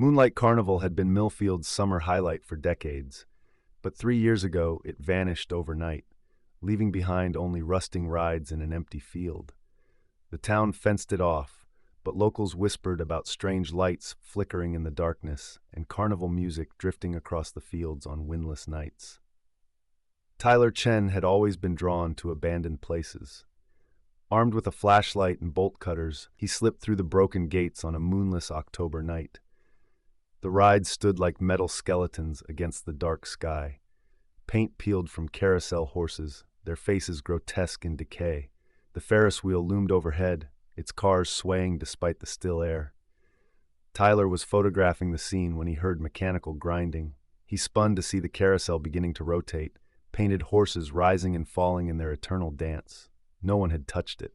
Moonlight Carnival had been Millfield's summer highlight for decades, but 3 years ago it vanished overnight, leaving behind only rusting rides in an empty field. The town fenced it off, but locals whispered about strange lights flickering in the darkness and carnival music drifting across the fields on windless nights. Tyler Chen had always been drawn to abandoned places. Armed with a flashlight and bolt cutters, he slipped through the broken gates on a moonless October night. The rides stood like metal skeletons against the dark sky. Paint peeled from carousel horses, their faces grotesque in decay. The Ferris wheel loomed overhead, its cars swaying despite the still air. Tyler was photographing the scene when he heard mechanical grinding. He spun to see the carousel beginning to rotate, painted horses rising and falling in their eternal dance. No one had touched it.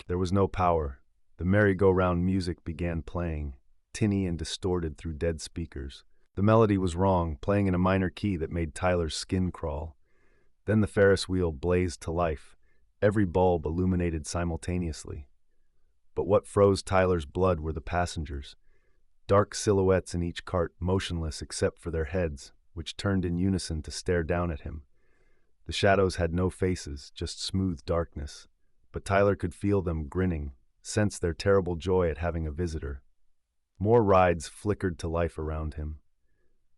There was no power. The merry-go-round music began playing, tinny and distorted through dead speakers. The melody was wrong, playing in a minor key that made Tyler's skin crawl. Then the Ferris wheel blazed to life, every bulb illuminated simultaneously. But what froze Tyler's blood were the passengers. Dark silhouettes in each cart, motionless except for their heads, which turned in unison to stare down at him. The shadows had no faces, just smooth darkness, but Tyler could feel them grinning, sense their terrible joy at having a visitor. More rides flickered to life around him.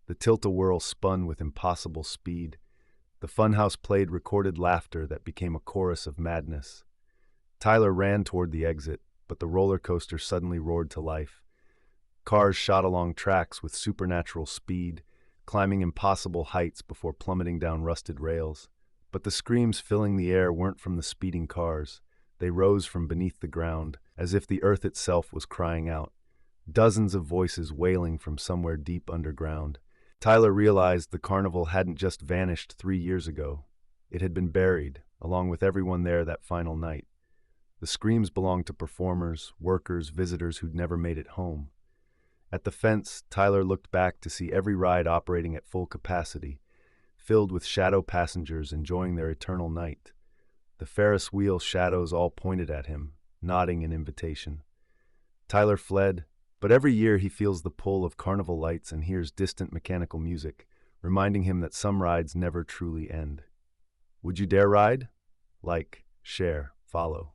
The tilt-a-whirl spun with impossible speed. The funhouse played recorded laughter that became a chorus of madness. Tyler ran toward the exit, but the roller coaster suddenly roared to life. Cars shot along tracks with supernatural speed, climbing impossible heights before plummeting down rusted rails. But the screams filling the air weren't from the speeding cars. They rose from beneath the ground, as if the earth itself was crying out. Dozens of voices wailing from somewhere deep underground. Tyler realized the carnival hadn't just vanished 3 years ago. It had been buried, along with everyone there that final night. The screams belonged to performers, workers, visitors who'd never made it home. At the fence, Tyler looked back to see every ride operating at full capacity, filled with shadow passengers enjoying their eternal night. The Ferris wheel shadows all pointed at him, nodding in invitation. Tyler fled, but every year he feels the pull of carnival lights and hears distant mechanical music, reminding him that some rides never truly end. Would you dare ride? Like, share, follow.